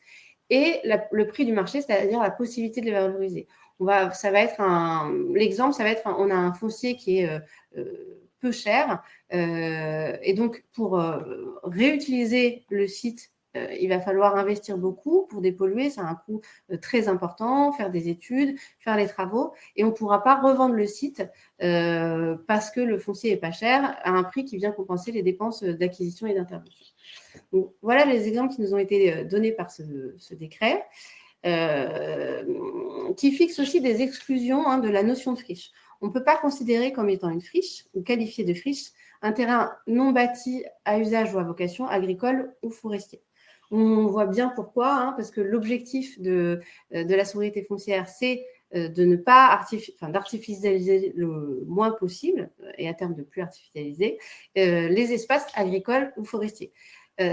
et le prix du marché, c'est-à-dire la possibilité de les valoriser. L'exemple, ça va être, on a un foncier qui est peu cher, et donc pour réutiliser le site, il va falloir investir beaucoup pour dépolluer, c'est un coût très important, faire des études, faire les travaux, et on ne pourra pas revendre le site parce que le foncier est pas cher, à un prix qui vient compenser les dépenses d'acquisition et d'intervention. Donc, voilà les exemples qui nous ont été donnés par ce décret, qui fixe aussi des exclusions de la notion de friche. On ne peut pas considérer comme étant une friche ou qualifier de friche un terrain non bâti à usage ou à vocation agricole ou forestier. On voit bien pourquoi, parce que l'objectif de la sobriété foncière, c'est de ne pas d'artificialiser le moins possible, et à terme de plus artificialiser, les espaces agricoles ou forestiers.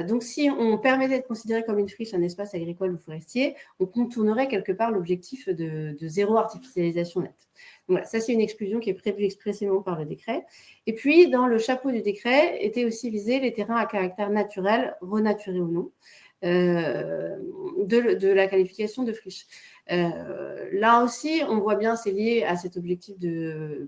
Donc, si on permettait de considérer comme une friche un espace agricole ou forestier, on contournerait quelque part l'objectif de zéro artificialisation nette. Donc, voilà, ça, c'est une exclusion qui est prévue expressément par le décret. Et puis, dans le chapeau du décret, étaient aussi visés les terrains à caractère naturel, renaturés ou non, de la qualification de friche. Là aussi, on voit bien, c'est lié à cet objectif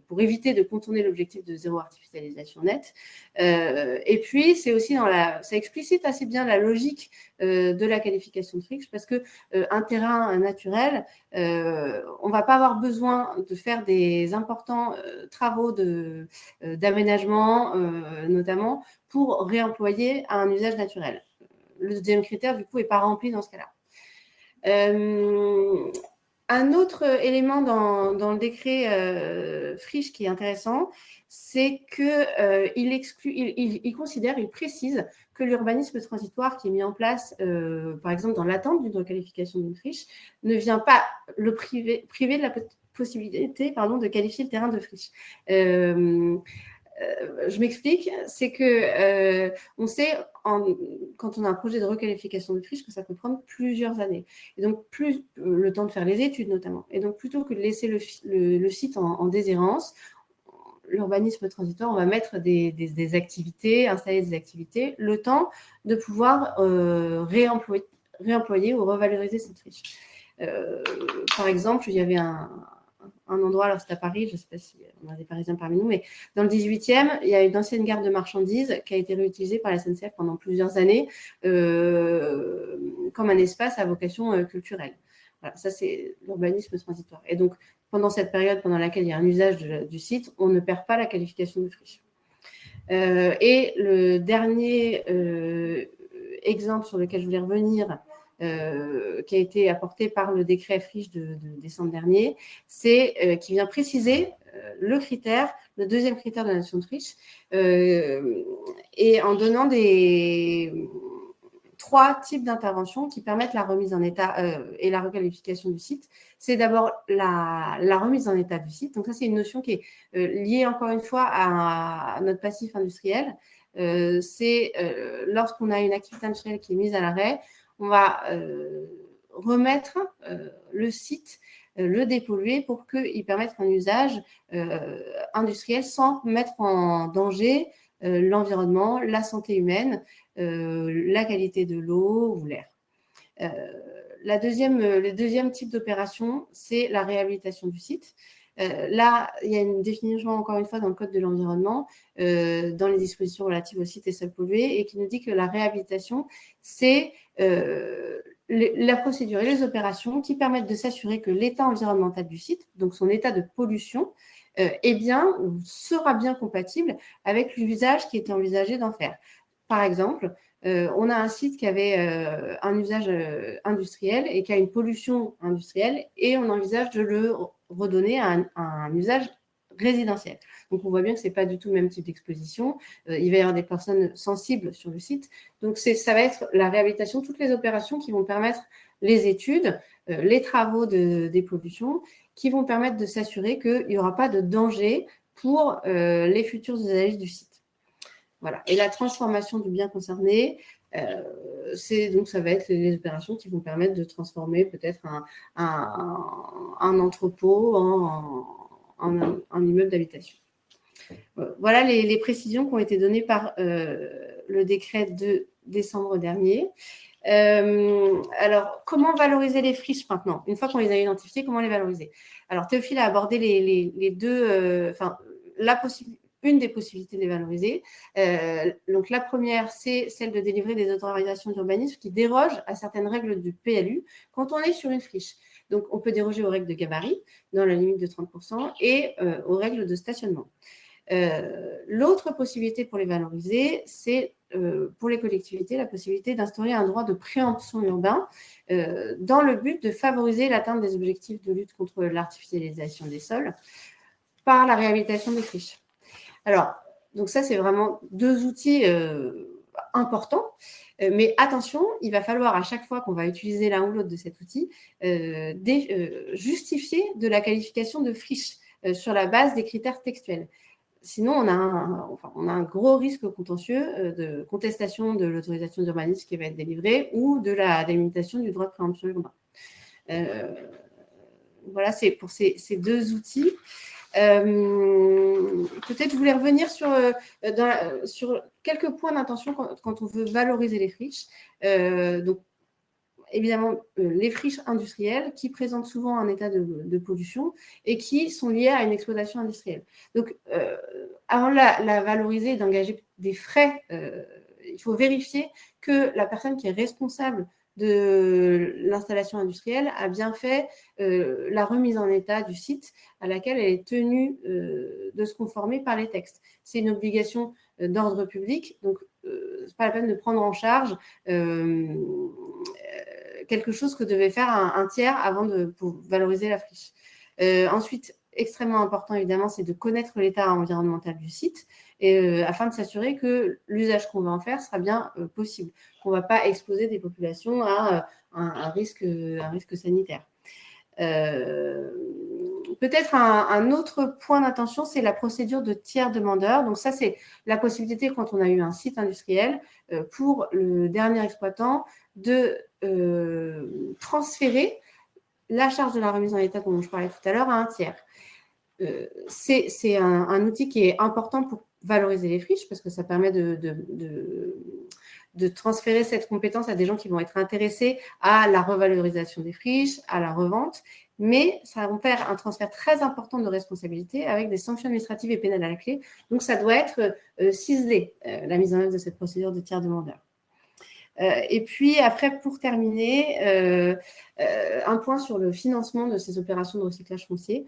pour éviter de contourner l'objectif de zéro artificialisation nette. Et puis, c'est aussi ça explicite assez bien la logique de la qualification de friche, parce que un terrain naturel, on va pas avoir besoin de faire des importants travaux d'aménagement, notamment pour réemployer à un usage naturel. Le deuxième critère, du coup, n'est pas rempli dans ce cas-là. Un autre élément dans le décret friche qui est intéressant, c'est qu'il considère, il précise que l'urbanisme transitoire qui est mis en place, par exemple, dans l'attente d'une requalification d'une friche, ne vient pas le priver de la possibilité de qualifier le terrain de friche. Je m'explique, c'est que on sait, quand on a un projet de requalification de friche, que ça peut prendre plusieurs années. Et donc, plus le temps de faire les études notamment. Et donc, plutôt que de laisser le site en déshérence, l'urbanisme transitoire, on va mettre des activités, installer des activités, le temps de pouvoir réemployer ou revaloriser cette friche. Par exemple, il y avait un endroit, alors c'est à Paris, je ne sais pas si on a des Parisiens parmi nous, mais dans le 18e, il y a une ancienne gare de marchandises qui a été réutilisée par la SNCF pendant plusieurs années comme un espace à vocation culturelle. Voilà, ça c'est l'urbanisme transitoire. Et donc, pendant cette période pendant laquelle il y a un usage du site, on ne perd pas la qualification de friche. Et le dernier exemple sur lequel je voulais revenir, qui a été apporté par le décret friche de décembre dernier, c'est qui vient préciser le deuxième critère de la notion de friche, et en donnant trois types d'interventions qui permettent la remise en état et la requalification du site. C'est d'abord la remise en état du site. Donc ça, c'est une notion qui est liée encore une fois à notre passif industriel. C'est lorsqu'on a une activité industrielle qui est mise à l'arrêt, on va remettre le site, le dépolluer pour qu'il permette un usage industriel sans mettre en danger l'environnement, la santé humaine, la qualité de l'eau ou l'air. Le deuxième type d'opération, c'est la réhabilitation du site. Là, il y a une définition, encore une fois, dans le Code de l'environnement, dans les dispositions relatives aux sites et sols pollués, et qui nous dit que la réhabilitation, c'est la procédure et les opérations qui permettent de s'assurer que l'état environnemental du site, donc son état de pollution, sera bien compatible avec l'usage qui était envisagé d'en faire. Par exemple, on a un site qui avait un usage industriel et qui a une pollution industrielle, et on envisage de le redonner à un usage résidentiel. Donc, on voit bien que ce n'est pas du tout le même type d'exposition. Il va y avoir des personnes sensibles sur le site. Donc, ça va être la réhabilitation, toutes les opérations qui vont permettre les études, les travaux des pollutions, qui vont permettre de s'assurer qu'il n'y aura pas de danger pour les futurs usagers du site. Voilà. Et la transformation du bien concerné, Donc, ça va être les opérations qui vont permettre de transformer peut-être un entrepôt en immeuble d'habitation. Voilà les précisions qui ont été données par le décret de décembre dernier. Alors, comment valoriser les friches maintenant? Une fois qu'on les a identifiées, comment les valoriser? Alors, Théophile a abordé les deux, une des possibilités de les valoriser. Donc, la première, c'est celle de délivrer des autorisations d'urbanisme qui dérogent à certaines règles du PLU quand on est sur une friche. Donc, on peut déroger aux règles de gabarit dans la limite de 30% et aux règles de stationnement. L'autre possibilité pour les valoriser, c'est pour les collectivités la possibilité d'instaurer un droit de préemption urbain dans le but de favoriser l'atteinte des objectifs de lutte contre l'artificialisation des sols par la réhabilitation des friches. Alors, donc ça, c'est vraiment deux outils importants. Mais attention, il va falloir à chaque fois qu'on va utiliser l'un ou l'autre de cet outil justifier de la qualification de friche sur la base des critères textuels. Sinon, on a un gros risque contentieux de contestation de l'autorisation d'urbanisme qui va être délivrée ou de la délimitation du droit de préemption urbain. Voilà, c'est pour ces deux outils. Peut-être je voulais revenir sur quelques points d'intention quand on veut valoriser les friches. Donc, évidemment, les friches industrielles qui présentent souvent un état de pollution et qui sont liées à une exploitation industrielle. Donc, avant de la valoriser et d'engager des frais, il faut vérifier que la personne qui est responsable de l'installation industrielle a bien fait la remise en état du site à laquelle elle est tenue de se conformer par les textes. C'est une obligation d'ordre public, donc ce n'est pas la peine de prendre en charge quelque chose que devait faire un tiers avant pour valoriser la friche. Ensuite, extrêmement important évidemment, c'est de connaître l'état environnemental du site afin de s'assurer que l'usage qu'on va en faire sera bien possible, qu'on ne va pas exposer des populations à un risque sanitaire. Peut-être un autre point d'attention, c'est la procédure de tiers demandeur. Donc ça, c'est la possibilité quand on a eu un site industriel pour le dernier exploitant de transférer la charge de la remise en état dont je parlais tout à l'heure à un tiers. C'est un outil qui est important pour valoriser les friches parce que ça permet de transférer cette compétence à des gens qui vont être intéressés à la revalorisation des friches, à la revente, mais ça va faire un transfert très important de responsabilité avec des sanctions administratives et pénales à la clé. Donc, ça doit être ciselé, la mise en œuvre de cette procédure de tiers demandeur. Et puis, après, pour terminer, un point sur le financement de ces opérations de recyclage foncier.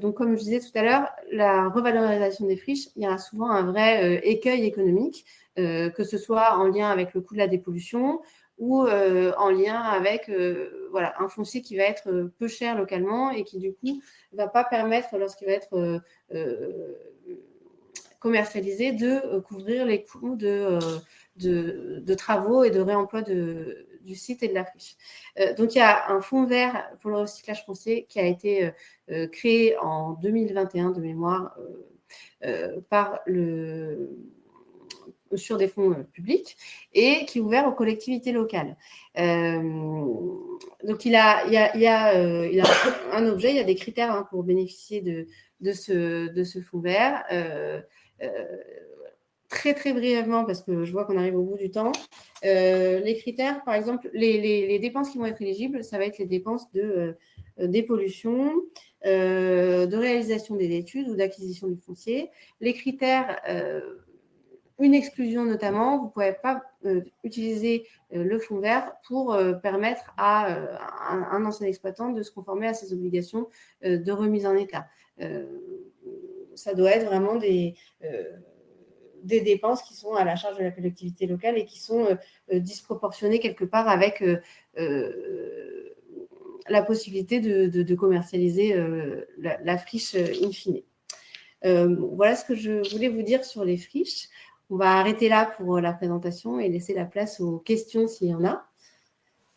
Donc, comme je disais tout à l'heure, la revalorisation des friches, il y a souvent un vrai écueil économique, que ce soit en lien avec le coût de la dépollution ou en lien avec un foncier qui va être peu cher localement et qui, du coup, ne va pas permettre, lorsqu'il va être commercialisé, de couvrir les coûts de travaux et de réemploi du site et de la friche. Donc, il y a un fonds vert pour le recyclage foncier qui a été créé en 2021 de mémoire sur des fonds publics et qui est ouvert aux collectivités locales. Donc, il a un objet, il y a des critères pour bénéficier de ce fonds vert. Très, très brièvement, parce que je vois qu'on arrive au bout du temps, les critères, par exemple, les dépenses qui vont être éligibles, ça va être les dépenses de dépollution, de réalisation des études ou d'acquisition du foncier. Les critères, une exclusion notamment, vous ne pouvez pas utiliser le fonds vert pour permettre à un ancien exploitant de se conformer à ses obligations de remise en état. Ça doit être vraiment des dépenses qui sont à la charge de la collectivité locale et qui sont disproportionnées quelque part avec la possibilité de commercialiser la friche in fine. Voilà ce que je voulais vous dire sur les friches. On va arrêter là pour la présentation et laisser la place aux questions s'il y en a.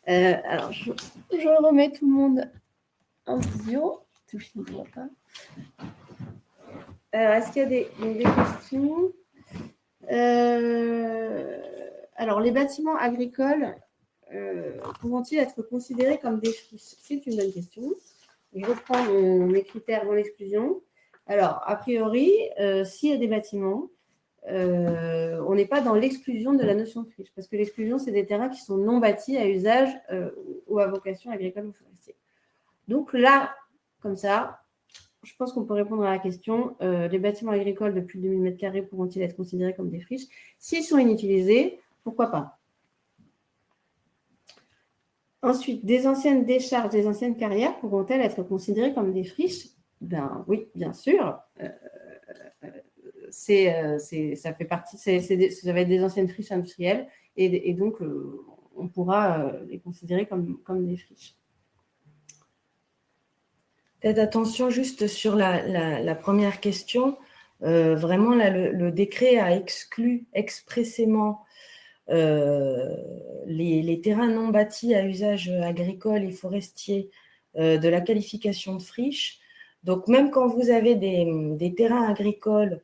Alors, je remets tout le monde en visio. Est-ce qu'il y a des questions ? Alors, les bâtiments agricoles pourront-ils être considérés comme des friches? C'est une bonne question. Je reprends mes critères dans l'exclusion. Alors, a priori, s'il y a des bâtiments, on n'est pas dans l'exclusion de la notion de friche, parce que l'exclusion, c'est des terrains qui sont non bâtis à usage ou à vocation agricole ou forestier. Donc là, comme ça, je pense qu'on peut répondre à la question. Les bâtiments agricoles de plus de 2000 m² pourront-ils être considérés comme des friches? S'ils sont inutilisés, pourquoi pas? Ensuite, des anciennes décharges, des anciennes carrières pourront-elles être considérées comme des friches? Ben oui, bien sûr. Ça fait partie, ça va être des anciennes friches industrielles et donc on pourra les considérer comme des friches. Faites attention juste sur la première question. Vraiment, là, le décret a exclu expressément les terrains non bâtis à usage agricole et forestier de la qualification de friche. Donc, même quand vous avez des terrains agricoles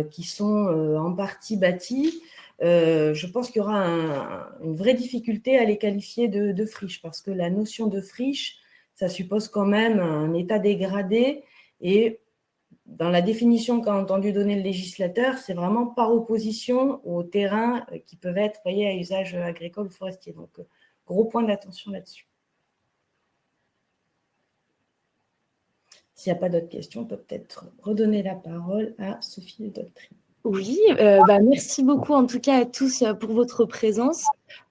qui sont en partie bâtis, je pense qu'il y aura une vraie difficulté à les qualifier de friche, parce que la notion de friche, ça suppose quand même un état dégradé, et dans la définition qu'a entendu donner le législateur, c'est vraiment par opposition aux terrains qui peuvent être payés à usage agricole ou forestier. Donc, gros point d'attention là-dessus. S'il n'y a pas d'autres questions, on peut peut-être redonner la parole à Sophie Le Doltry. Oui, merci beaucoup en tout cas à tous pour votre présence.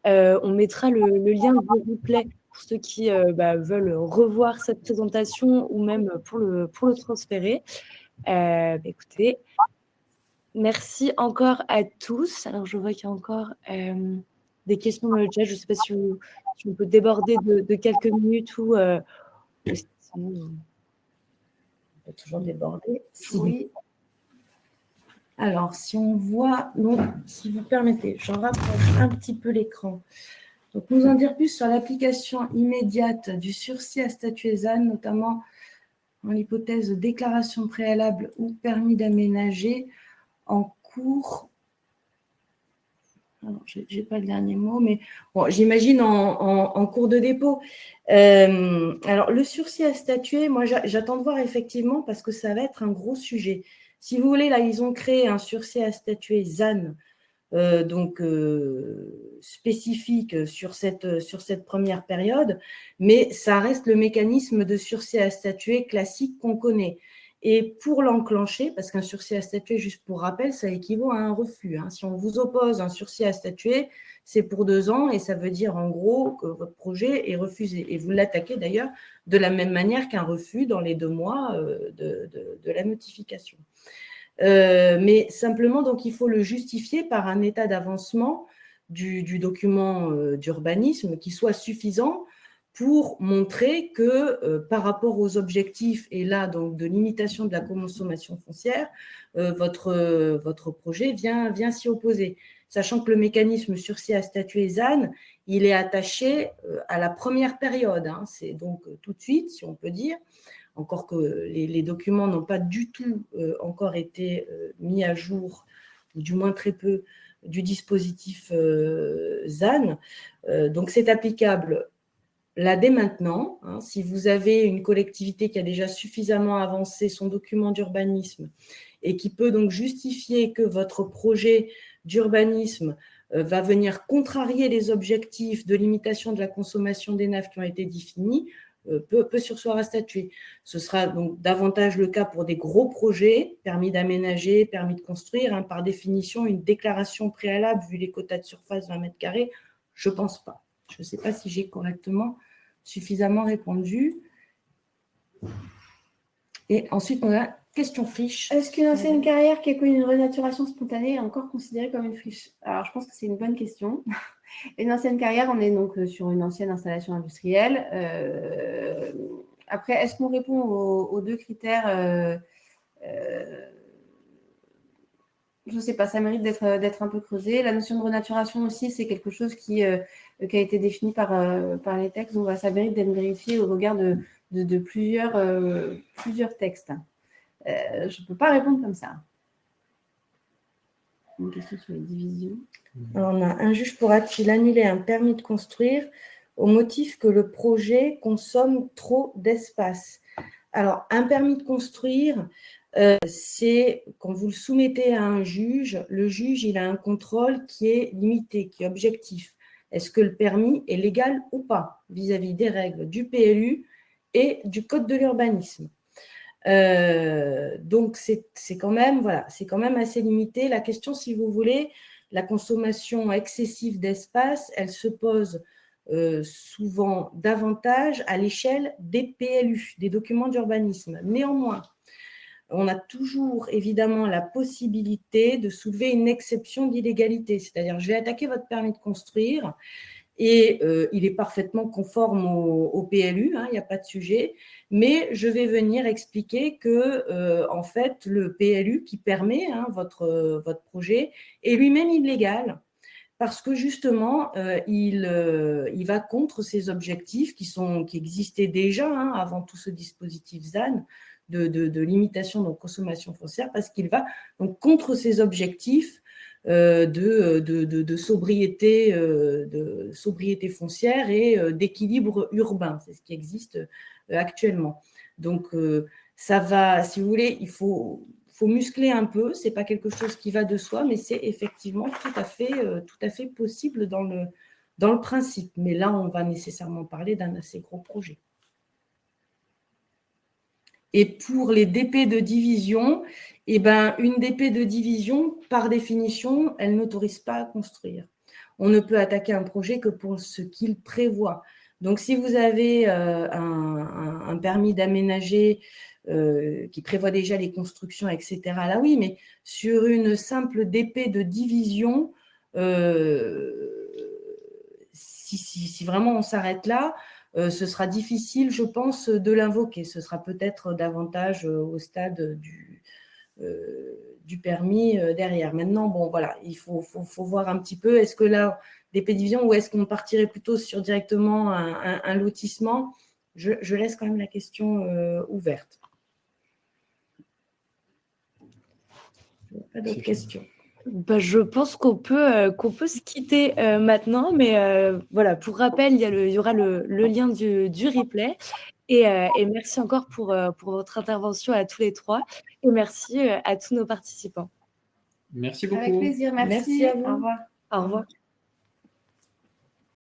On mettra le lien de replay pour ceux qui veulent revoir cette présentation ou même pour le transférer. Écoutez, merci encore à tous. Alors, je vois qu'il y a encore des questions dans le chat. Je ne sais pas si on peut déborder de quelques minutes ou sinon, On peut toujours déborder. Oui. Alors, si on voit, donc, si vous permettez, j'en rapproche un petit peu l'écran. Donc, nous en dire plus sur l'application immédiate du sursis à statuer ZAN, notamment dans l'hypothèse de déclaration préalable ou permis d'aménager en cours. Alors, je n'ai pas le dernier mot, mais bon, j'imagine en cours de dépôt. Alors, le sursis à statuer, moi, j'attends de voir effectivement, parce que ça va être un gros sujet. Si vous voulez, là, ils ont créé un sursis à statuer ZAN, spécifique sur cette première période, mais ça reste le mécanisme de sursis à statuer classique qu'on connaît. Et pour l'enclencher, parce qu'un sursis à statuer, juste pour rappel, ça équivaut à un refus. Si on vous oppose un sursis à statuer, c'est pour 2 ans et ça veut dire en gros que votre projet est refusé. Et vous l'attaquez d'ailleurs de la même manière qu'un refus dans les 2 mois de la notification. Mais simplement, donc, il faut le justifier par un état d'avancement du document d'urbanisme qui soit suffisant pour montrer que par rapport aux objectifs, et là, donc, de limitation de la consommation foncière, votre projet vient s'y opposer. Sachant que le mécanisme sursis à statuer ZAN, il est attaché à la première période. C'est donc tout de suite, si on peut dire, encore que les documents n'ont pas du tout encore été mis à jour, ou du moins très peu, du dispositif ZAN. Donc, c'est applicable là dès maintenant. Si vous avez une collectivité qui a déjà suffisamment avancé son document d'urbanisme et qui peut donc justifier que votre projet d'urbanisme va venir contrarier les objectifs de limitation de la consommation des naves qui ont été définis, peut surseoir à statuer. Ce sera donc davantage le cas pour des gros projets, permis d'aménager, permis de construire. Par définition, une déclaration préalable, vu les quotas de surface 20 m², je ne pense pas. Je ne sais pas si j'ai suffisamment répondu. Et ensuite, on a question friche. Est-ce qu'une ancienne carrière qui a connu une renaturation spontanée est encore considérée comme une friche? Alors, je pense que c'est une bonne question. Une ancienne carrière, on est donc sur une ancienne installation industrielle. Après, est-ce qu'on répond aux 2 critères? Je ne sais pas, ça mérite d'être un peu creusé. La notion de renaturation aussi, c'est quelque chose qui a été défini par les textes. Donc, ça mérite d'être vérifié au regard de plusieurs textes. Je ne peux pas répondre comme ça. Une question sur les divisions. Alors, on a un juge pourra-t-il annuler un permis de construire au motif que le projet consomme trop d'espace? Alors, un permis de construire, c'est quand vous le soumettez à un juge, le juge, il a un contrôle qui est limité, qui est objectif. Est-ce que le permis est légal ou pas vis-à-vis des règles du PLU et du Code de l'urbanisme? Donc, c'est quand même assez limité. La question, si vous voulez, la consommation excessive d'espace, elle se pose souvent davantage à l'échelle des PLU, des documents d'urbanisme. Néanmoins, on a toujours évidemment la possibilité de soulever une exception d'illégalité, c'est-à-dire je vais attaquer votre permis de construire et il est parfaitement conforme au PLU, il n'y a pas de sujet, mais je vais venir expliquer que en fait le PLU qui permet votre projet est lui-même illégal parce que justement il va contre ces objectifs qui existaient déjà avant tout ce dispositif ZAN de limitation de consommation foncière, parce qu'il va donc contre ces objectifs de sobriété foncière et d'équilibre urbain. C'est ce qui existe actuellement. Donc, ça va, si vous voulez, il faut muscler un peu. Ce n'est pas quelque chose qui va de soi, mais c'est effectivement tout à fait possible dans le principe. Mais là, on va nécessairement parler d'un assez gros projet. Et pour les DP de division, une DP de division, par définition, elle n'autorise pas à construire. On ne peut attaquer un projet que pour ce qu'il prévoit. Donc, si vous avez un permis d'aménager qui prévoit déjà les constructions, etc., là oui, mais sur une simple DP de division, si vraiment on s'arrête là, ce sera difficile, je pense, de l'invoquer. Ce sera peut-être davantage au stade du permis derrière. Maintenant, bon, voilà, il faut voir un petit peu, est-ce que là, des divisions ou est-ce qu'on partirait plutôt sur directement un lotissement? Je laisse quand même la question ouverte. Pas d'autres questions. Je pense qu'on peut se quitter maintenant, mais voilà, pour rappel, il y aura le lien du replay. Et merci encore pour votre intervention à tous les trois. Et merci à tous nos participants. Merci beaucoup. Avec plaisir, merci. Merci à vous. Au revoir. Au revoir.